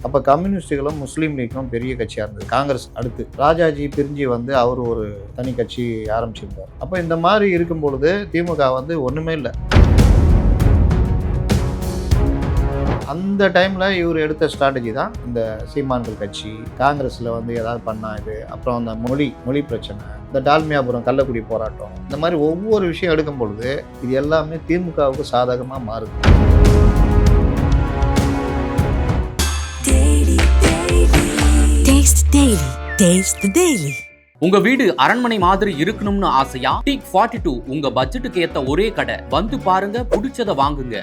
அப்போ கம்யூனிஸ்டுகளும் முஸ்லீம் லீக்கும் பெரிய கட்சியாக இருந்தது. காங்கிரஸ் அடுத்து ராஜாஜி பிரிஞ்சு வந்து அவர் ஒரு தனி கட்சி ஆரம்பிச்சிருந்தார். அப்போ இந்த மாதிரி இருக்கும் பொழுது திமுக வந்து ஒன்றுமே இல்லை. அந்த டைமில் இவர் எடுத்த ஸ்ட்ராட்டஜி தான் இந்த சீமான்கள் கட்சி. காங்கிரஸில் வந்து ஏதாவது பண்ணா இது, அப்புறம் அந்த மொழி பிரச்சனை, இந்த டால்மியாபுரம் கள்ளக்குடி போராட்டம், இந்த மாதிரி ஒவ்வொரு விஷயம் எடுக்கும் பொழுது இது எல்லாமே திமுகவுக்கு சாதகமாக மாறுது. உங்க வீடு அரண்மனை மாதிரி இருக்கணும்னு ஆசையா? டீக் 42 உங்க பட்ஜெட்டுக்கு ஏத்த ஒரே கடை. வந்து பாருங்க, பிடிச்சத வாங்குங்க.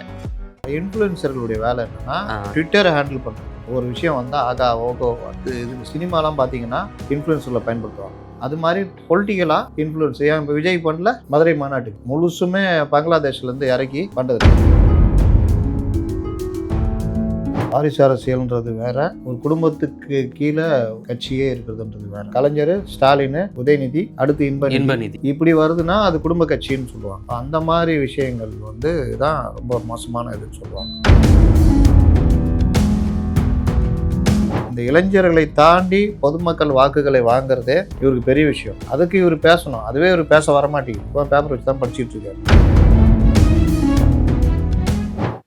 இன்ஃப்ளூயன்சர்களுடைய வேலை என்னன்னா ட்விட்டரை ஹேண்டில் பண்ணுறது. ஒரு விஷயம் வந்து ஆகா ஓகோ வந்து இது சினிமாலாம் பார்த்தீங்கன்னா இன்ஃப்ளூயன்சரில் பயன்படுத்துவாங்க. அது மாதிரி பொலிட்டிக்கலாக இன்ஃப்ளூயன்ஸ். ஏன் இப்போ விஜய் பண்ணல மதுரை மாநாட்டுக்கு முழுசுமே பங்களாதேஷ்லேருந்து இறக்கி பண்ணுறது. வாரிசு அரசியல்ன்றது வேற, ஒரு குடும்பத்துக்கு கீழே கட்சியே இருக்கிறதுன்றது வேற. கலைஞர், ஸ்டாலின், உதயநிதி, அடுத்து இன்பநிதி, இப்படி வருதுன்னா அது குடும்ப கட்சின்னு சொல்லுவாங்க. அந்த மாதிரி விஷயங்கள் வந்து தான் ரொம்ப மோசமான இதுன்னு சொல்லுவாங்க. இந்த இளைஞர்களை தாண்டி பொதுமக்கள் வாக்குகளை வாங்குறதே இவருக்கு பெரிய விஷயம். அதுக்கு இவர் பேசணும். அதுவே இவர் பேச வரமாட்டேங்குது. இப்போ பேப்பர் வச்சு தான் படிச்சுட்டு இருக்காரு.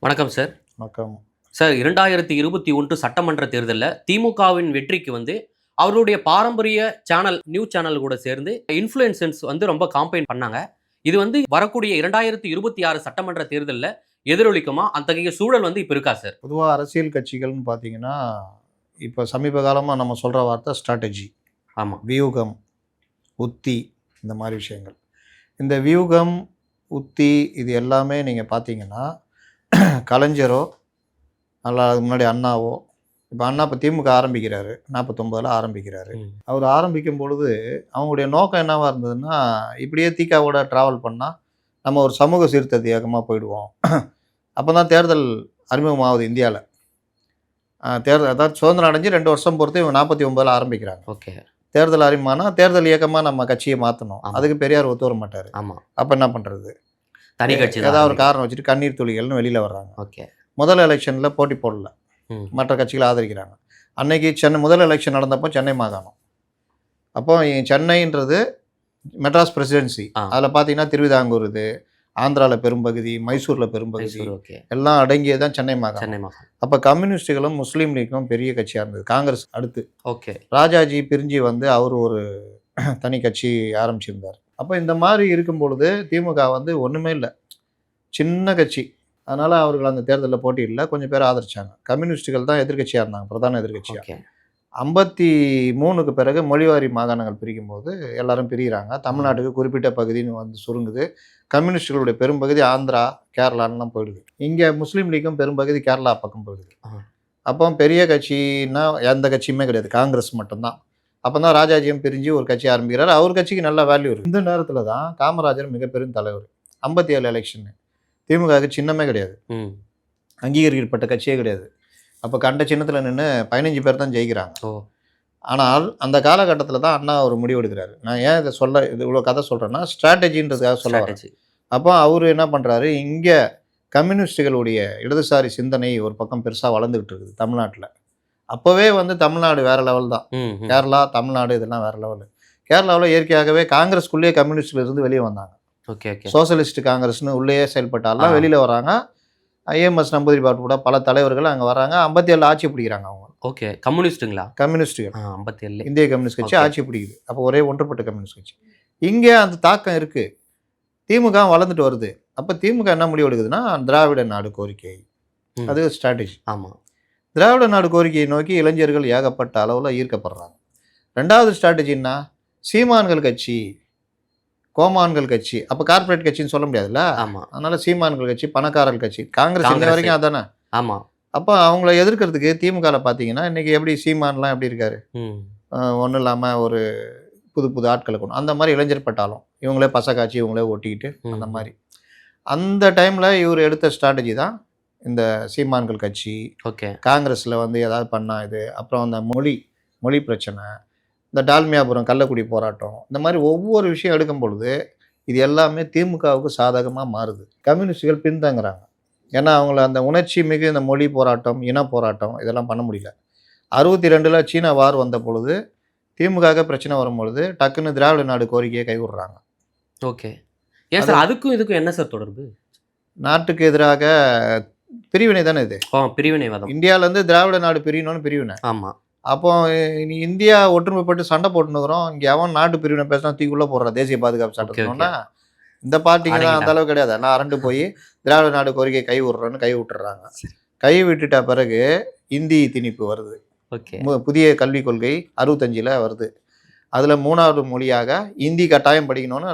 வணக்கம் சார். வணக்கம் சார். 2021 சட்டமன்ற தேர்தலில் திமுகவின் வெற்றிக்கு வந்து அவருடைய பாரம்பரிய சேனல் நியூஸ் சேனல் கூட சேர்ந்து இன்ஃப்ளூயன்சர்ஸ் வந்து ரொம்ப காம்பெயின் பண்ணாங்க. இது வந்து வரக்கூடிய 2026 சட்டமன்ற தேர்தலில் எதிரொலிக்குமா? அத்தகைய சூழல் வந்து இப்போ இருக்கா சார்? பொதுவாக அரசியல் கட்சிகள்னு பார்த்தீங்கன்னா இப்போ சமீப காலமாக நம்ம சொல்கிற வார்த்தை ஸ்ட்ராட்டஜி. ஆமாம். வியூகம், உத்தி, இந்த மாதிரி விஷயங்கள். இந்த வியூகம், உத்தி இது எல்லாமே நீங்கள் பார்த்தீங்கன்னா கலைஞரோ அல்ல அதுக்கு முன்னாடி அண்ணாவோ, இப்போ அண்ணா இப்போ திமுக ஆரம்பிக்கிறாரு, 49 ஆரம்பிக்கிறாரு. அவர் ஆரம்பிக்கும் பொழுது அவங்களுடைய நோக்கம் என்னவாக இருந்ததுன்னா, இப்படியே திகாவோட ட்ராவல் பண்ணால் நம்ம ஒரு சமூக சீர்திருத்த இயக்கமாக போயிடுவோம். அப்போ தான் தேர்தல் அறிமுகமாகுது இந்தியாவில். தேர்தல் அதாவது சுதந்திரம் அடைஞ்சு 2 வருஷம் பொறுத்து இவங்க 49 ஆரம்பிக்கிறாங்க. ஓகே. தேர்தல் அறிமுகம்னா தேர்தல் இயக்கமாக நம்ம கட்சியை மாற்றணும். அதுக்கு பெரியார் ஒத்து வர மாட்டார். ஆமாம். அப்போ என்ன பண்ணுறது? தனி கட்சி ஏதாவது ஒரு காரணம் வச்சுட்டு கண்ணீர் துளிகள்னு வெளியில் வர்றாங்க. ஓகே. முதல் எலெக்ஷனில் போட்டி போடல, மற்ற கட்சிகளை ஆதரிக்கிறாங்க. அன்னைக்கு முதல் எலெக்ஷன் நடந்தப்போ சென்னை மாகாணம். அப்போ சென்னைன்றது மெட்ராஸ் பிரசிடென்சி. அதில் பார்த்தீங்கன்னா திருவிதாங்கூர், இது ஆந்திராவில் பெரும்பகுதி, மைசூரில் பெரும்பகுதி, எல்லாம் அடங்கியது தான் சென்னை மாகாணம். அப்போ கம்யூனிஸ்டுகளும் முஸ்லீம் லீக்கும் பெரிய கட்சியாக இருந்தது. காங்கிரஸ் அடுத்து. ஓகே. ராஜாஜி பிரிஞ்சு வந்து அவர் ஒரு தனி கட்சி ஆரம்பிச்சிருந்தார். அப்போ இந்த மாதிரி இருக்கும் பொழுது திமுக வந்து ஒன்றுமே இல்லை, சின்ன கட்சி. அதனால் அவர்கள் அந்த தேர்தலில் போட்டியிடல, கொஞ்சம் பேர் ஆதரிச்சாங்க. கம்யூனிஸ்டுகள் தான் எதிர்கட்சியாக இருந்தாங்க, பிரதான எதிர்கட்சியாக. 53க்கு பிறகு மொழிவாரி மாகாணங்கள் பிரிக்கும் போது எல்லாரும் பிரிகிறாங்க. தமிழ்நாட்டுக்கு குறிப்பிட்ட பகுதின்னு வந்து சுருங்குது. கம்யூனிஸ்டுகளுடைய பெரும்பகுதி ஆந்திரா, கேரளான்லாம் போயிடுது. இங்கே முஸ்லீம் லீக்கும் பெரும்பகுதி கேரளா பக்கம் போயிடுது. அப்போ பெரிய கட்சின்னா எந்த கட்சியுமே கிடையாது, காங்கிரஸ் மட்டும்தான். அப்போ தான் ராஜாஜியும் பிரிஞ்சு ஒரு கட்சி ஆரம்பிக்கிறார். அவர் கட்சிக்கு நல்ல வேல்யூ இருக்குது. இந்த நேரத்தில் தான் காமராஜர் மிகப்பெரும் தலைவர். 57 எலெக்ஷன் திமுகவுக்கு சின்னமே கிடையாது, அங்கீகரிக்கப்பட்ட கட்சியே கிடையாது. அப்போ கண்ட சின்னத்தில் நின்று 15 பேர் தான் ஜெயிக்கிறாங்க. ஆனால் அந்த காலகட்டத்தில் தான் அண்ணா ஒரு முடிவு எடுக்கிறாரு. நான் ஏன் இதை இவ்வளோ கதை சொல்கிறேன்னா ஸ்ட்ராட்டஜின்றதுக்காக சொல்ல வரேன். அப்போ அவர் என்ன பண்ணுறாரு, இங்கே கம்யூனிஸ்டுகளுடைய இடதுசாரி சிந்தனை ஒரு பக்கம் பெருசாக வளர்ந்துக்கிட்டு இருக்குது தமிழ்நாட்டில். அப்போவே வந்து தமிழ்நாடு வேறு லெவல் தான். கேரளா, தமிழ்நாடு இதெல்லாம் வேறு லெவலு. கேரளாவில் இயற்கையாகவே காங்கிரஸ்குள்ளேயே கம்யூனிஸ்டில் இருந்து வெளியே வந்தாங்க. ஓகே. சோசியலிஸ்ட் காங்கிரஸ்னு உள்ளேயே செயல்பட்டாலாம் வெளியில் வராங்க. ஐஎம்எஸ் நம்பூதிரி பாட்டு கூட பல தலைவர்கள் அங்கே வராங்க. 57 ஆட்சி பிடிக்கிறாங்க அவங்க. ஓகே. கம்யூனிஸ்ட்டுங்களா? கம்யூனிஸ்ட்டுகள் 57 இந்திய கம்யூனிஸ்ட் கட்சி ஆட்சி பிடிக்குது. அப்போ ஒரே ஒன்றுபட்ட கம்யூனிஸ்ட் கட்சி. இங்கே அந்த தாக்கம் இருக்குது. திமுக வளர்ந்துட்டு வருது. அப்போ திமுக என்ன முடிவு எடுக்குதுன்னா திராவிட நாடு கோரிக்கை, அது ஸ்ட்ராட்டஜி. ஆமாம். திராவிட நாடு கோரிக்கையை நோக்கி இளைஞர்கள் ஏகப்பட்ட அளவில் ஈர்க்கப்படுறாங்க. 2வது ஸ்ட்ராட்டஜின்னா சீமான்கள் கட்சி, கோமான்கள் கட்சி. அப்போ கார்பரேட் கட்சின்னு சொல்ல முடியாதுல்ல. ஆமாம். அதனால சீமான்கள் கட்சி, பணக்காரர்கள் கட்சி. காங்கிரஸ் இன்ன வரைக்கும் அதானே. ஆமாம். அப்போ அவங்கள எதிர்க்கிறதுக்கு திமுகவில் பார்த்தீங்கன்னா இன்றைக்கி எப்படி சீமான்லாம் எப்படி இருக்காரு, ஒன்றும் இல்லாமல் ஒரு புது ஆட்களை கொண்டு அந்த மாதிரி இளைஞர் பட்டாலும் இவங்களே பசக்காட்சி இவங்களே ஓட்டிக்கிட்டு அந்த மாதிரி. அந்த டைமில் இவர் எடுத்த ஸ்ட்ராட்டஜி தான் இந்த சீமான்கள் கட்சி. ஓகே. காங்கிரஸில் வந்து ஏதாவது பண்ணா இது, அப்புறம் அந்த மொழி பிரச்சனை, இந்த டால்மியாபுரம் கள்ளக்குடி போராட்டம், இந்த மாதிரி ஒவ்வொரு விஷயம் எடுக்கும் பொழுது இது எல்லாமே திமுகவுக்கு சாதகமாக மாறுது. கம்யூனிஸ்டுகள் பின்தங்குறாங்க. ஏன்னா அவங்கள அந்த உணர்ச்சி மிகு இந்த மொழி போராட்டம், இன போராட்டம் இதெல்லாம் பண்ண முடியல. 62 சீனா வார் வந்த பொழுது திமுக பிரச்சனை வரும்பொழுது டக்குன்னு திராவிட நாடு கோரிக்கையை கைவிடுறாங்க. ஓகே. ஏன் சார் அதுக்கும் இதுக்கும் என்ன சார் தொடர்பு? நாட்டுக்கு எதிராக பிரிவினை தானே இது. பிரிவினைவாதம். இந்தியாவிலேருந்து திராவிட நாடு பிரிவினோன்னு பிரிவினை. ஆமாம். அப்போ நீ இந்தியா ஒற்றுமைப்பட்டு சண்டை போட்டுனுக்குறோம், இங்கே அவன் நாட்டு பிரிவினை பேசினா தூக்கிக்குள்ளே போடுறான் தேசிய பாதுகாப்பு சட்டம்னா இந்த பார்ட்டிங்க தான் அந்த அளவு கிடையாது. நான் அரண்டு போய் திராவிட நாடு கோரிக்கை கை விட்றேன்னு கை விட்டுறாங்க. கை விட்டுட்ட பிறகு இந்தி திணிப்பு வருது. புதிய கல்விக் கொள்கை 65 வருது. அதில் 3வது மொழியாக இந்தி கட்டாயம் படிக்கணும்னு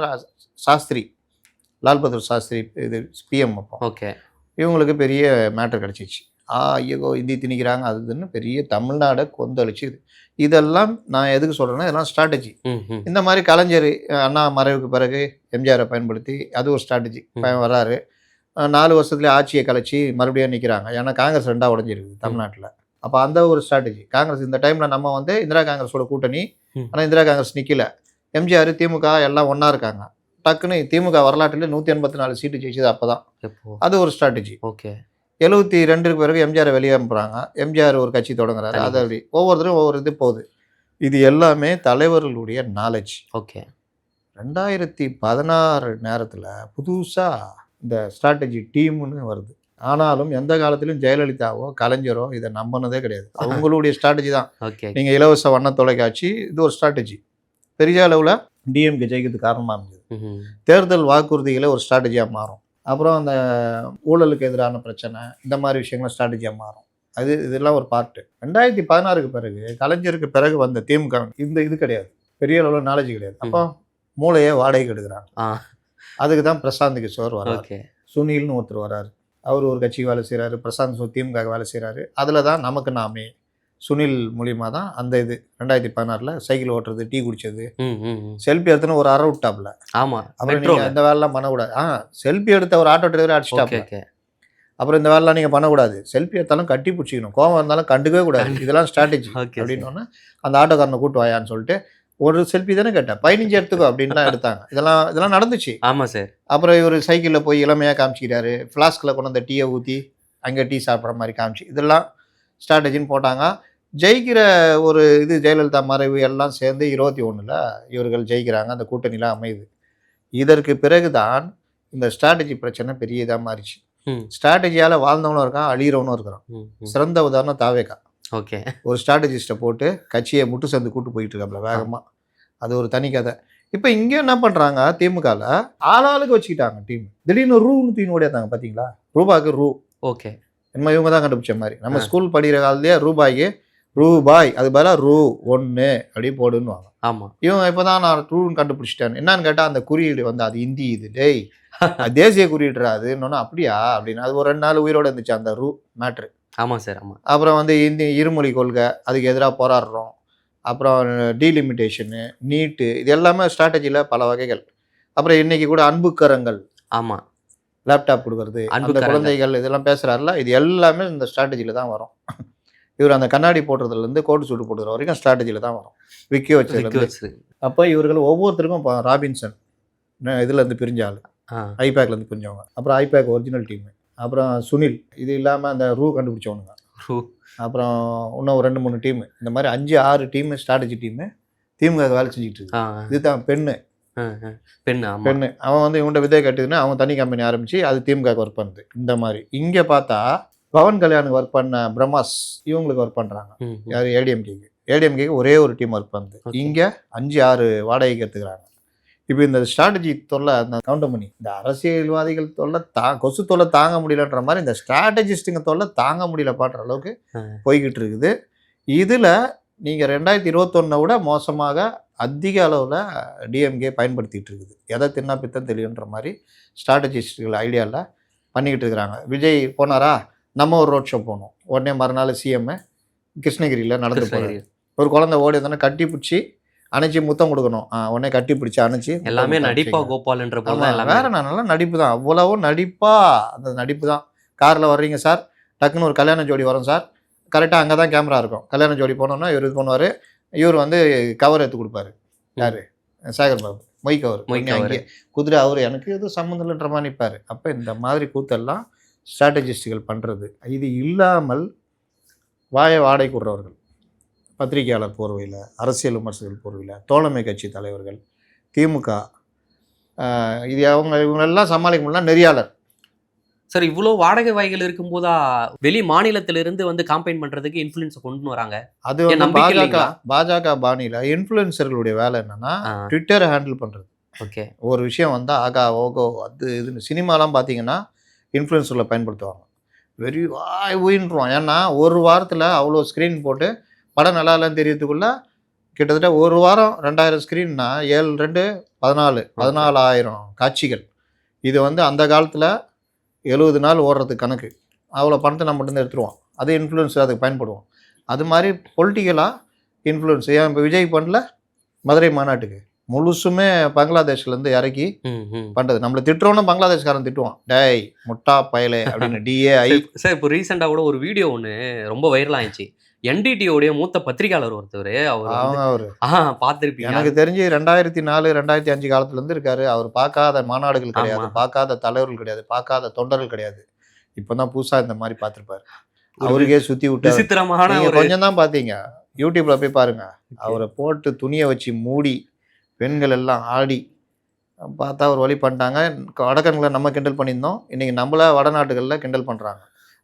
சாஸ்திரி லால் பகதூர் சாஸ்திரி இது பிஎம் அப்போ. ஓகே. இவங்களுக்கு பெரிய மேட்டர் கிடச்சிச்சு. ஐயோ இந்தி திணிக்கிறாங்க அதுன்னு பெரிய தமிழ்நாடை கொந்தளிச்சுது. இதெல்லாம் நான் எதுக்கு சொல்கிறேன்னா இதெல்லாம் ஸ்ட்ராட்டஜி. இந்த மாதிரி கலைஞர் அண்ணா மறைவுக்கு பிறகு எம்ஜிஆரை பயன்படுத்தி அது ஒரு ஸ்ட்ராட்டஜி வர்றாரு. 4 வருஷத்துலேயே ஆட்சியை கலைச்சி மறுபடியும் நிற்கிறாங்க. ஏன்னா காங்கிரஸ் 2ஆக உடஞ்சிருக்குது தமிழ்நாட்டில். அப்போ அந்த ஒரு ஸ்ட்ராட்டஜி காங்கிரஸ் இந்த டைமில் நம்ம வந்து இந்திரா காங்கிரஸோட கூட்டணி. ஆனால் இந்திரா காங்கிரஸ் நிற்கல. எம்ஜிஆர் திமுக எல்லாம் ஒன்றா இருக்காங்க. டக்குன்னு திமுக வரலாற்றில் 184 சீட்டு ஜெயிச்சது அப்போ தான். அது ஒரு ஸ்ட்ராட்டஜி. ஓகே. 72க்கு பிறகு எம்ஜிஆரை வெளியே அனுப்புகிறாங்க. எம்ஜிஆர் ஒரு கட்சி தொடங்குறாரு. அது அப்படி ஒவ்வொருத்தரும் ஒவ்வொரு இது போகுது. இது எல்லாமே தலைவர்களுடைய நாலேஜ். ஓகே. 2016 நேரத்தில் புதுசாக இந்த ஸ்ட்ராட்டஜி டீம்னு வருது. ஆனாலும் எந்த காலத்திலும் ஜெயலலிதாவோ கலைஞரோ இதை நம்பினதே கிடையாது. அவங்களுடைய ஸ்ட்ராட்டஜி தான். நீங்கள் இலவச வண்ண தொலைக்காட்சி இது ஒரு ஸ்ட்ராட்டஜி. பெரிய அளவில் டிஎம்கே ஜெயிக்கிறதுக்கு காரணமாக இருந்தது. தேர்தல் வாக்குறுதிகளை ஒரு ஸ்ட்ராட்டஜியாக மாறும். அப்புறம் அந்த ஊழலுக்கு எதிரான பிரச்சனை இந்த மாதிரி விஷயங்கள் ஸ்ட்ராட்டஜியாக மாறும். இதெல்லாம் ஒரு பார்ட்டு. 2016க்கு பிறகு கலைஞருக்கு பிறகு வந்த திமுக இந்த இது கிடையாது. பெரிய அளவில் நாலேஜ் கிடையாது. அப்போ மூளையை வாடகைக்கு எடுக்கிறாங்க. அதுக்கு தான் பிரசாந்த் கிஷோர் வர்றாரு. சுனில்னு ஒருத்தர் வர்றாரு. அவர் ஒரு கட்சிக்கு வேலை செய்கிறாரு. பிரசாந்த் திமுக வேலை செய்கிறாரு. அதில் தான் நமக்கு நாமே சுனில் மூலியமாக தான் அந்த இது 2016 சைக்கிள் ஓட்டுறது, டீ குடிச்சது, செல்ஃபி எடுத்துன்னு ஒரு அரை விட்டாப்ல. ஆமாம். அப்புறம் நீங்கள் இந்த வேலைலாம் பண்ணக்கூடாது. செல்ஃபி எடுத்த ஒரு ஆட்டோ டிரைவர் அடிச்சிட்டாப்ல. அப்புறம் இந்த வேலைலாம் நீங்கள் பண்ணக்கூடாது. செல்ஃபி எடுத்தாலும் கட்டி பிடிச்சிக்கணும், கோவம் இருந்தாலும் கண்டுக்கவே கூடாது. இதெல்லாம் ஸ்ட்ராட்டஜி அப்படின்னோன்னா அந்த ஆட்டோக்காரனை கூட்டு வாயான்னு சொல்லிட்டு ஒரு செல்ஃபி தானே கேட்டேன், 15 எடுத்துக்கோ அப்படின்லாம் எடுத்தாங்க. இதெல்லாம் நடந்துச்சு. ஆமாம் சார். அப்புறம் இவர் சைக்கிளில் போய் இளமையாக காமிச்சிக்கிறாரு. ஃப்ளாஸ்கில் கொண்டு அந்த டீயை ஊற்றி அங்கே டீ சாப்பிட்ற மாதிரி காமிச்சு இதெல்லாம் ஸ்ட்ராட்டஜின்னு போட்டாங்க. ஜெயிக்கிற ஒரு இது ஜெயலலிதா மறைவு எல்லாம் சேர்ந்து 21ல் இவர்கள் ஜெயிக்கிறாங்க. அந்த கூட்டணிலாம் அமையுது. இதற்கு பிறகு தான் இந்த ஸ்ட்ராட்டஜி பிரச்சனை பெரிய இதாக மாறிச்சு. ஸ்ட்ராட்டஜியால் வாழ்ந்தவனும் இருக்கான், அழிகிறவனும் இருக்கிறான். சிறந்த உதாரணம் தாவேகா. ஓகே. ஒரு ஸ்ட்ராட்டஜிஸ்ட்டை போட்டு கட்சியை முட்டு சேர்ந்து கூட்டு போயிட்டு இருக்காப்ல வேகமாக. அது ஒரு தனி கதை. இப்போ இங்கே என்ன பண்ணுறாங்க, திமுகவில் ஆளாளுக்கு வச்சுக்கிட்டாங்க டீம். திடீர்னு ரூன்னு தூக்கி ஓடியாந்தாங்க பார்த்தீங்களா. ரூபாய்க்கு ரூ. ஓகே. நம்ம இவங்க தான் கண்டுபிடிச்ச மாதிரி. நம்ம ஸ்கூல் படிக்கிற காலத்துலேயே ரூபாய்க்கு ரூபாய் அது பதிலாக ரூ 1 அப்படி போடுன்னுவாங்க. ஆமாம். இவங்க இப்போ தான் நான் ரூன்னு கண்டுபிடிச்சிட்டேன். என்னன்னு கேட்டால் அந்த குறியீடு வந்து அது இந்தி இது டேய் தேசிய குறியீடுறா அதுன்னு. அப்படியா அப்படின்னு அது ஒரு 2 நாள் உயிரோடு இருந்துச்சு அந்த ரூ மேட்ரு. ஆமாம் சார். ஆமாம். அப்புறம் வந்து இந்தி இருமொழி கொள்கை அதுக்கு எதிராக போராடுறோம். அப்புறம் டீலிமிட்டேஷனு, நீட்டு, இது எல்லாமே ஸ்ட்ராட்டஜியில் பல வகைகள். அப்புறம் இன்னைக்கு கூட அன்புக்கரங்கள். ஆமாம். லேப்டாப் கொடுக்குறது, அந்த குழந்தைகள் இதெல்லாம் பேசுகிறாருல, இது எல்லாமே இந்த ஸ்ட்ராட்டஜியில் தான் வரும். இவர் அந்த கண்ணாடி போடுறதுலேருந்து கோட்டு சூட்டு போடுற வரைக்கும் ஸ்ட்ராட்டஜியில் தான் வரும். விக்கி வச்சதுலேருந்து. அப்போ இவர்கள் ஒவ்வொருத்தருக்கும் ராபின்சன் இதுலேருந்து பிரிஞ்சாள், ஐபேக்லேருந்து பிரிஞ்சவங்க. அப்புறம் ஐபேக் ஒரிஜினல் டீமு. அப்புறம் சுனில், இது இல்லாமல் அந்த ரூ கண்டுபிடிச்சவனுங்க. அப்புறம் இன்னும் 2-3 டீமு. இந்த மாதிரி 5-6 டீமு ஸ்ட்ராட்டஜி டீமு திமுக வேலை செஞ்சுட்டு இருக்கு. இதுதான் பெண்ணு. அவன் வந்து இவன்கிட்ட விதை கட்டுதுன்னு அவன் தனி கம்பெனி ஆரம்பித்து அது திமுக ஒர்க் பண்ணுது. இந்த மாதிரி இங்கே பார்த்தா பவன் கல்யாணுக்கு ஒர்க் பண்ண பிரம்மாஸ் இவங்களுக்கு ஒர்க் பண்ணுறாங்க. யார்? ஏடிஎம்கேக்கு ஒரே ஒரு டீம் ஒர்க் பண்ணுது. இங்கே 5-6 வாடகைக்கு எடுத்துக்கிறாங்க. இப்போ இந்த ஸ்ட்ராட்டஜி தொல்லை அந்த கவுண்டர் பண்ணி இந்த அரசியல்வாதிகள் தொல்லை கொசு தொல்லை தாங்க முடியலன்ற மாதிரி இந்த ஸ்ட்ராட்டஜிஸ்ட்டுங்க தொல்லை தாங்க முடியலப்பான்ற அளவுக்கு போய்கிட்டு இருக்குது. இதில் நீங்கள் 2021 விட மோசமாக அதிக அளவில் டிஎம்கே பயன்படுத்திகிட்டு இருக்குது. எதை தின்னா பித்தம் தெரியுன்ற மாதிரி ஸ்ட்ராட்டஜிஸ்ட்டுகள் ஐடியாவில் பண்ணிக்கிட்டு இருக்கிறாங்க. விஜய் போனாரா, நம்ம ஒரு ரோட் ஷோ போனோம். உடனே மறுநாள் சிஎம் கிருஷ்ணகிரியில் நடந்து போகிறாரு. ஒரு குழந்தை ஓடி வந்தோன்னே கட்டி பிடிச்சி அணைச்சி முத்தம் கொடுக்கணும். உடனே கட்டி பிடிச்சி அணைச்சி எல்லாமே நடிப்பா கோபால்ன்ற வேற நல்லா நடிப்பு தான். அவ்வளவும் நடிப்பா அந்த நடிப்பு தான். காரில் வர்றீங்க சார், டக்குன்னு ஒரு கல்யாண ஜோடி வரும் சார், கரெக்டாக அங்கே தான் கேமரா இருக்கும். கல்யாண ஜோடி போனோன்னா இவர் இது பண்ணுவார். இவர் வந்து கவர் எடுத்து கொடுப்பாரு. யார்? சேகர் பாபு. மொய் கவர் அங்கே குதிரை அவர் எனக்கு எதுவும் சம்மந்தம் இல்லைன்ற மாதிரி நிற்பார். அப்போ இந்த மாதிரி கூத்தெல்லாம் ஸ்ட்ராட்டஜிஸ்டுகள் பண்ணுறது. இது இல்லாமல் வாடகை விடுறவர்கள் பத்திரிகையாளர் போர்வையில், அரசியல் விமர்சகர்கள் போர்வையில், தோழமை கட்சி தலைவர்கள், திமுக, இது இவங்களெல்லாம் சமாளிக்க முடியல. நெறியாளர் சார் இவ்வளோ வாடகை வாய்கள் இருக்கும்போதா வெளி மாநிலத்திலிருந்து வந்து காம்பெயின் பண்றதுக்கு இன்ஃப்ளூயன்ஸ் கொண்டு வராங்க. அது வந்து பாஜக பாணியில் இன்ஃப்ளூயன்சர்களுடைய வேலை என்னன்னா ட்விட்டரை ஹேண்டில் பண்ணுறது. ஓகே, ஒரு விஷயம் வந்தால் ஆகா ஓகோ அது இதுன்னு சினிமாலாம் பார்த்தீங்கன்னா இன்ஃப்ளூயன்சரில் பயன்படுத்துவாங்க. வெறி வாய் ஊயின்றுவான். ஏன்னா ஒரு வாரத்தில் அவ்வளோ ஸ்க்ரீன் போட்டு படம் நல்லா இல்லைன்னு தெரியறதுக்குள்ள கிட்டத்தட்ட ஒரு வாரம் 2000 ஸ்க்ரீன்னா 7 2 14 காட்சிகள். இது வந்து அந்த காலத்தில் 70 நாள் ஓடுறதுக்கு கணக்கு. அவ்வளோ பணத்தை நம்ம மட்டும் எடுத்துருவோம். அது இன்ஃப்ளூயன்ஸ் அதுக்கு பயன்படுவோம். அது மாதிரி பொலிட்டிக்கலாக இன்ஃப்ளூயன்ஸ். ஏன் இப்போ விஜய் பண்ணல மதுரை மாநாட்டுக்கு முழுசுமே பங்களாதேஷ்லேருந்து இறக்கி பண்ணுறது. நம்மளை திட்டுறோன்னு பங்களாதேஷ்காரன் திட்டுவான், டேய் முட்டா பயலே அப்படின்னு DAI. சார் இப்போ ரீசெண்டாக கூட ஒரு வீடியோ ஒன்று ரொம்ப வைரல் ஆயிடுச்சு. NDTV மூத்த பத்திரிகையாளர் ஒருத்தவர் அவர் பார்த்துருப்பீங்க. எனக்கு தெரிஞ்சு 2004 2005 காலத்துலேருந்து இருக்காரு. அவர் பார்க்காத மாநாடுகள் கிடையாது, பார்க்காத தலைவர்கள் கிடையாது, பார்க்காத தொண்டர்கள் கிடையாது. இப்போதான் புதுசாக இந்த மாதிரி பார்த்துருப்பாரு. அவருக்கே சுற்றி விட்டு விசித்திரமான கொஞ்சம் தான் பார்த்தீங்க. யூடியூப்ல போய் பாருங்க. அவரை போட்டு துணியை வச்சு மூடி பெண்கள் எல்லாம் ஆடி பார்த்தா ஒரு வழி பண்ணிட்டாங்க. வடக்கன்களை நம்ம கிண்டல் பண்ணியிருந்தோம், இன்னைக்கு நம்மள வடநாட்டுகளில் கிண்டல் பண்ணுறாங்க.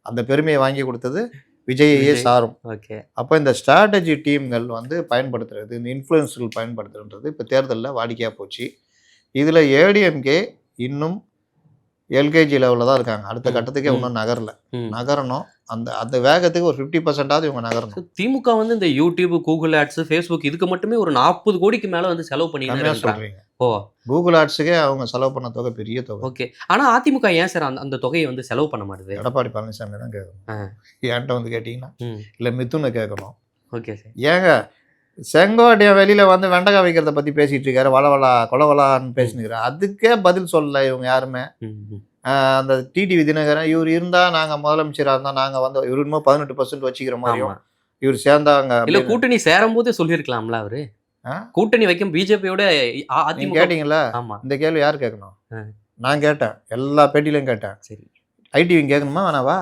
அந்த பெருமையை வாங்கி கொடுத்தது விஜயையே சாரும். ஓகே, அப்போ இந்த ஸ்ட்ராட்டஜி டீம்கள் வந்து பயன்படுத்துறது, இந்த இன்ஃப்ளூயன்ஸ்கள் பயன்படுத்துறது இப்போ தேர்தலில் வாடிக்கையாக போச்சு. இதில் ADMK இன்னும் LKG லெவலில் தான் இருக்காங்க. அடுத்த கட்டத்துக்கே இன்னும் நகரணும். அந்த வேகத்துக்கு ஒரு 50% இவங்க நகரணும். திமுக வந்து இந்த யூடியூப், கூகுள் ஆட்ஸ், ஃபேஸ்புக் இதுக்கு மட்டுமே ஒரு 40 கோடிக்கு மேலே வந்து செலவு பண்ணி சொல்றீங்க. கூகுள் ஆட்ஸுக்கே அவங்க செலவு பண்ண தொகை பெரிய தொகை. ஓகே, ஆனால் அதிமுக ஏன் சார் அந்த தொகையை வந்து செலவு பண்ண மாட்டுது? எடப்பாடி பழனிசாமி தான் கேட்கணும். என்கிட்ட வந்து கேட்டிங்கன்னா இல்லை மிதுனை கேட்கணும். Okay sir. ஏங்க செங்கோட்டையன் வெளியில் வந்து வெண்டைக்காய் வைக்கிறத பற்றி பேசிகிட்டு இருக்காரு, வளவலா கொலவலான்னு பேசினுக்கிறேன். அதுக்கே பதில் சொல்லலை இவங்க யாருமே. அந்த TTV தினகரன் இவர் இருந்தால் நாங்கள் முதலமைச்சராக இருந்தால் நாங்கள் வந்து இவர் இன்னும் 18% வச்சுக்கிற மாதிரியும் இவர் சேர்ந்தாங்க. இல்லை கூட்டணி சேரும் போதே சொல்லியிருக்கலாம்ல அவரு. கூட்டணி வைக்கும் பிஜேபியோட அதிமுக கேட்டீங்களா? இந்த கேள்வி யார் கேட்கணும்? நான் கேட்டேன், எல்லா பேட்டிலையும் கேட்டேன். சரி, ITV கேட்கணுமா வேணாவா?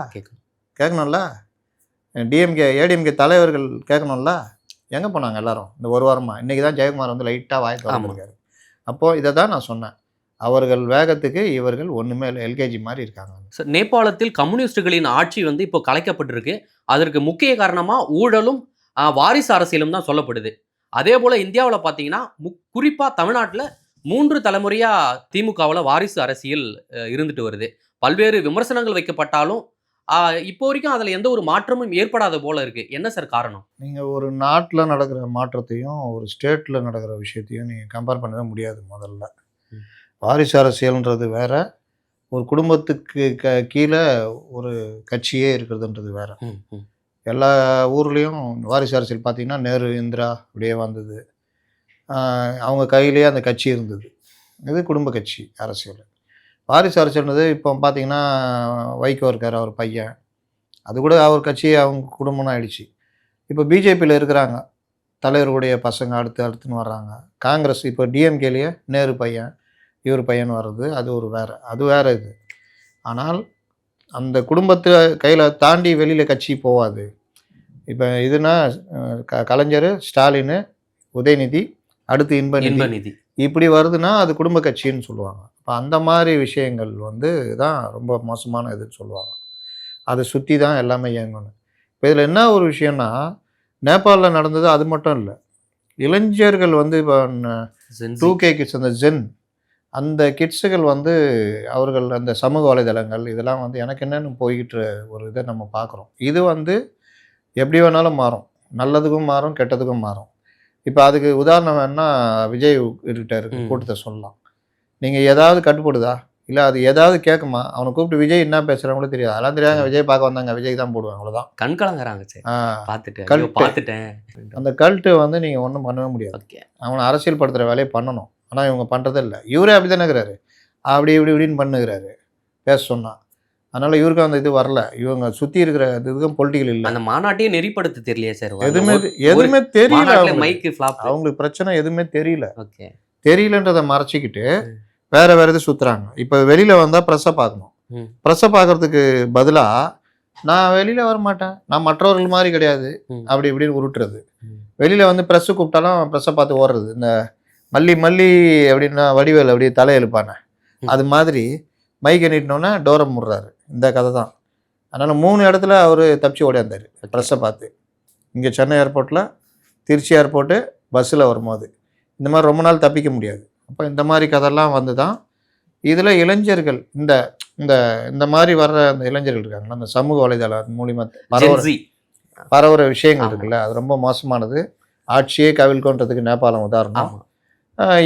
கேட்கணும்ல. ADMK தலைவர்கள் கேட்கணும்ல. எங்கே போனாங்க எல்லாரும் இந்த ஒரு வாரமாக? இன்றைக்கி தான் ஜெயக்குமார் வந்து லைட்டாக வாய் திறந்துருக்காரு. அப்போது இதை தான் நான் சொன்னேன், அவர்கள் வேகத்துக்கு இவர்கள் ஒன்றுமே இல்லை, LKG மாதிரி இருக்காங்க. சார் நேபாளத்தில் கம்யூனிஸ்டுகளின் ஆட்சி வந்து இப்போ கலைக்கப்பட்டிருக்கு. அதற்கு முக்கிய காரணமாக ஊழலும் வாரிசு அரசியலும் தான் சொல்லப்படுது. அதே போல் இந்தியாவில் பார்த்தீங்கன்னா குறிப்பாக தமிழ்நாட்டில் 3 தலைமுறையாக திமுகவில் வாரிசு அரசியல் இருந்துட்டு வருது. பல்வேறு விமர்சனங்கள் வைக்கப்பட்டாலும் இப்போ வரைக்கும் அதில் எந்த ஒரு மாற்றமும் ஏற்படாத போல இருக்கு. என்ன சார் காரணம்? நீங்கள் ஒரு நாட்டில் நடக்கிற மாற்றத்தையும் ஒரு ஸ்டேட்டில் நடக்கிற விஷயத்தையும் நீங்கள் கம்பேர் பண்ணவே முடியாது. முதல்ல வாரிசு அரசியல்ன்றது வேற, ஒரு குடும்பத்துக்கு கீழே ஒரு கட்சியே இருக்கிறதுன்றது வேற. எல்லா ஊர்லேயும் வாரிசு அரசியல் பார்த்தீங்கன்னா நேரு, இந்திரா அப்படியே வந்தது. அவங்க கையிலேயே அந்த கட்சி இருந்தது. இது குடும்ப கட்சி அரசியல். வாரிசு அரசியல்ன்றது இப்போ பார்த்தீங்கன்னா வைகோ இருக்கார், அவர் பையன், அது கூட அவர் கட்சி அவங்க குடும்பம்னு ஆயிடுச்சு. இப்போ பிஜேபியில் இருக்கிறாங்க, தலைவருடைய பசங்க அடுத்துன்னு வர்றாங்க. காங்கிரஸ் இப்போ DMKலேயே நேரு பையன், இவர் பையன் வர்றது, அது ஒரு வேறு, அது வேறு இது. ஆனால் அந்த குடும்பத்தை கையில் தாண்டி வெளியில் கட்சி போகாது. இப்போ இதுனா கலைஞர், ஸ்டாலின், உதயநிதி, அடுத்து இன்பநிதி, இப்படி வருதுன்னா அது குடும்ப கட்சின்னு சொல்லுவாங்க. இப்போ அந்த மாதிரி விஷயங்கள் வந்து தான் ரொம்ப மோசமான இதுன்னு சொல்லுவாங்க. அதை சுற்றி தான் எல்லாமே இயங்கணும். இப்போ இதில் என்ன ஒரு விஷயம்னா, நேபாளில் நடந்தது அது மட்டும் இல்லை. இளைஞர்கள் வந்து இப்போ 2K கிட்ஸ், அந்த ஜென், அந்த கிட்ஸுகள் வந்து அவர்கள் அந்த சமூக வலைதளங்கள் இதெல்லாம் வந்து எனக்கு என்னென்னு போய்கிட்டு ஒரு இதை நம்ம பார்க்குறோம். இது வந்து எப்படி வேணாலும் மாறும், நல்லதுக்கும் மாறும், கெட்டதுக்கும் மாறும். இப்போ அதுக்கு உதாரணம் வேணா விஜய் கிட்ட இருக்கு கூட்டத்தை சொல்லலாம். நீங்கள் ஏதாவது கட்டுப்படுதா, இல்லை அது ஏதாவது கேட்குமா? அவனை கூப்பிட்டு விஜய் என்ன பேசுகிறாங்களோ தெரியாது, அதெல்லாம் தெரியாங்க. விஜய் பார்க்க வந்தாங்க, விஜய் தான் போடுவாங்க, அவ்வளோதான். கண்கலங்கிறாங்க. அந்த கல்ட்டு வந்து நீங்கள் ஒன்றும் பண்ணவே முடியாது. அவனை அரசியல் படுத்துகிற வேலையை பண்ணணும், ஆனால் இவங்க பண்ணுறதே இல்லை. இவரே அப்படி தானே இருக்கிறாரு, அப்படி இப்படின்னு பண்ணுகிறாரு பேச சொன்னால். அதனால் இவருக்கும் அந்த இது வரல. இவங்க சுற்றி இருக்கிற இதுக்கும் பொலிட்டிக்கல் இல்லை. அந்த மாநாட்டையே நெறிப்படுத்த தெரியலையே சார். எதுவுமே தெரியல. அவங்களுக்கு பிரச்சனை எதுவுமே தெரியல. தெரியலன்றதை மறைச்சிக்கிட்டு வேற இது சுற்றுறாங்க. இப்போ வெளியில் வந்தால் ப்ரெஸ்ஸை பார்க்கணும். ப்ரெஸ்ஸை பார்க்கறதுக்கு பதிலாக நான் வெளியில் வர மாட்டேன், நான் மற்றவர்கள் மாதிரி கிடையாது அப்படி இப்படின்னு உருட்டுறது. வெளியில் வந்து ப்ரெஸ்ஸு கூப்பிட்டாலும் ப்ரெஸ்ஸை பார்த்து ஓடுறது. இந்த மல்லி மல்லி அப்படின்னா வடிவேல் அப்படியே தலையெழுப்பானே அது மாதிரி மைக்கை நீட்டினோன்னே டோரை முடுறாரு. இந்த கதை தான். அதனால் 3 இடத்துல அவர் தப்பிச்சு ஓடியாந்தார் ப்ரெஸ்ஸை பார்த்து. இங்கே சென்னை ஏர்போர்ட்டில், திருச்சி ஏர்போர்ட்டு, பஸ்ஸில் வரும்போது இந்த மாதிரி ரொம்ப நாள் தப்பிக்க முடியாது. அப்போ இந்த மாதிரி கதையெல்லாம் வந்து தான் இதில் இளைஞர்கள் இந்த இந்த இந்த மாதிரி வர்ற அந்த இளைஞர்கள் இருக்காங்களா, அந்த சமூக வலைதளம் மூலிமா பரவுற விஷயங்கள் இருக்குல்ல, அது ரொம்ப மோசமானது. ஆட்சியே கவிழ்கொன்றதுக்கு நேபாளம் உதாரணம்.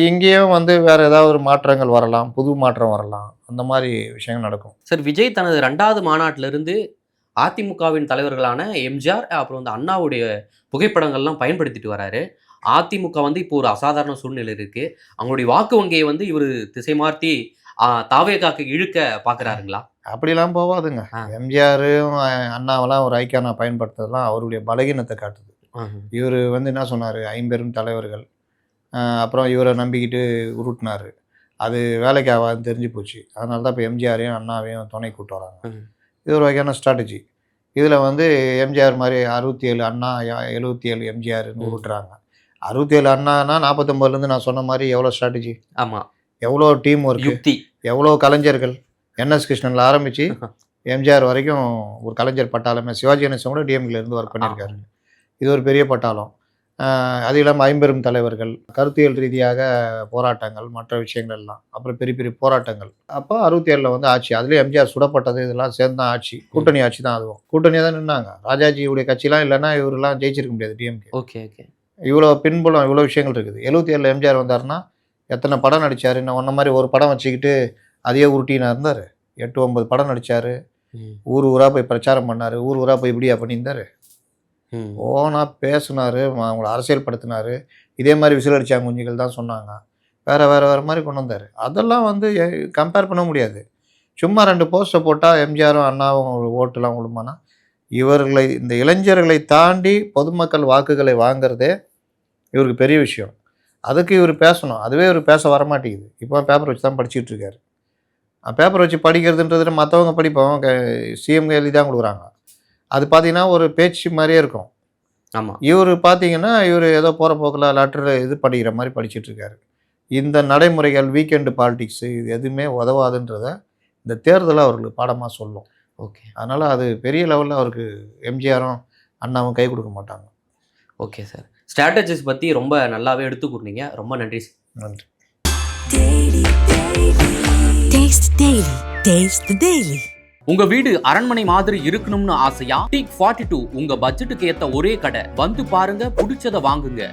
இங்கேயும் வந்து வேற ஏதாவது ஒரு மாற்றங்கள் வரலாம், புது மாற்றம் வரலாம், அந்த மாதிரி விஷயங்கள் நடக்கும். சார், விஜய் தனது 2வது மாநாட்டிலிருந்து அதிமுகவின் தலைவர்களான எம்ஜிஆர் அப்புறம் வந்து அண்ணாவுடைய புகைப்படங்கள்லாம் பயன்படுத்திட்டு வராரு. அதிமுக வந்து இப்போ ஒரு அசாதாரண சூழ்நிலை இருக்கு. அவங்களுடைய வாக்கு வங்கியை வந்து இவர் திசை மாற்றி தாவேகாக்கு இழுக்க பார்க்குறாருங்களா? அப்படிலாம் போகாதுங்க. எம்ஜிஆரும் அண்ணாவெல்லாம் ஒரு ஐக்கியானா பயன்படுத்துறதுலாம் அவருடைய பலகீனத்தை காட்டுது. இவர் வந்து என்ன சொன்னார், 50 தலைவர்கள், அப்புறம் இவரை நம்பிக்கிட்டு உருட்டினார். அது வேலைக்கு ஆகாதுன்னு தெரிஞ்சு போச்சு. அதனால தான் இப்போ எம்ஜிஆரையும் அண்ணாவையும் துணை கூட்டு வராங்க. இது ஒரு வகையான ஸ்ட்ராட்டஜி. இதில் வந்து எம்ஜிஆர் மாதிரி 67 அண்ணா 77 எம்ஜிஆர்னு உருட்டுறாங்க. 67 அண்ணானா 49லேருந்து நான் சொன்ன மாதிரி எவ்வளோ ஸ்ட்ராட்டஜி, ஆமாம், எவ்வளோ எவ்வளோ டீம் ஒர்க், யுக்தி, எவ்வளோ எவ்வளோ கலைஞர்கள், என்எஸ் கிருஷ்ணனில் ஆரம்பித்து எம்ஜிஆர் வரைக்கும் ஒரு கலைஞர் பட்டாளமே. சிவாஜி கணேசன் கூட டிஎம்கேலேருந்து ஒர்க் பண்ணியிருக்காரு. இது ஒரு பெரிய பட்டாளம். அது இல்லாமல் 50 தலைவர்கள், கருத்தியல் ரீதியாக போராட்டங்கள், மற்ற விஷயங்கள் எல்லாம், அப்புறம் பெரிய பெரிய போராட்டங்கள். அப்போ 67 வந்து ஆட்சி, அதுலேயும் எம்ஜிஆர் சுடப்பட்டது, இதெல்லாம் சேர்ந்து தான் ஆட்சி. கூட்டணி ஆட்சி தான். அதுவும் கூட்டணியாக தான் நின்னாங்க. ராஜாஜியுடைய கட்சிலாம் இல்லைன்னா இவரெல்லாம் ஜெயிச்சிருக்க முடியாது டிஎம்கே. Okay okay. இவ்வளோ பின்புலம், இவ்வளோ விஷயங்கள் இருக்குது. 77 எம்ஜிஆர் வந்தாருன்னா எத்தனை படம் நடித்தார்? நான் ஒன்ன மாதிரி ஒரு படம் வச்சுக்கிட்டு அதையே உருட்டினா இருந்தார். 8-9 படம் நடித்தார். ஊர் ஊராக போய் பிரச்சாரம் பண்ணார். ஊர் ஊராக போய் இப்படியா பண்ணியிருந்தார். ஓனா பேசினார், அவங்கள அரசியல் படுத்தினார். இதே மாதிரி விசில் அடித்தாங்க குஞ்சுகள் தான் சொன்னாங்க. வேறு வேறு வேறு மாதிரி கொண்டு வந்தார். அதெல்லாம் வந்து கம்பேர் பண்ண முடியாது. சும்மா 2 போஸ்ட்டை போட்டால் எம்ஜிஆரும் அண்ணாவும் ஓட்டுலாம் விழுமானா, இவர்களை, இந்த இளைஞர்களை தாண்டி பொதுமக்கள் வாக்குகளை வாங்குறதே இவருக்கு பெரிய விஷயம். அதுக்கு இவர் பேசணும். அதுவே இவர் பேச வரமாட்டேங்குது. இப்போ பேப்பர் வச்சு தான் படிச்சுட்டு இருக்காரு. பேப்பர் வச்சு படிக்கிறதுன்றது மற்றவங்க படிப்போம், சிஎம் எழுதி தான் கொடுக்குறாங்க. அது பார்த்தீங்கன்னா ஒரு பேச்சு மாதிரியே இருக்கும். ஆமாம். இவர் பார்த்தீங்கன்னா இவர் ஏதோ போகிற போக்கில் லெட்டரில் இது படிக்கிற மாதிரி படிச்சுட்ருக்காரு. இந்த நடைமுறைகள், வீக்கெண்டு பாலிடிக்ஸு, இது எதுவுமே உதவாதுன்றதை இந்த தேர்தலை அவர்களுக்கு பாடமாக சொல்லும். ஓகே. அதனால் அது பெரிய லெவலில் அவருக்கு எம்ஜிஆரும் அண்ணாவும் கை கொடுக்க மாட்டாங்க. ஓகே சார், ஸ்ட்ராட்டஜிஸ் பற்றி ரொம்ப நல்லாவே எடுத்து கூறினீங்க. ரொம்ப நன்றி சார். நன்றி. உங்க வீடு அரண்மனை மாதிரி இருக்கணும்னு ஆசையா? டீக் 42 உங்க பட்ஜெட்டுக்கு ஏத்த ஒரே கடை. வந்து பாருங்க, பிடிச்சத வாங்குங்க.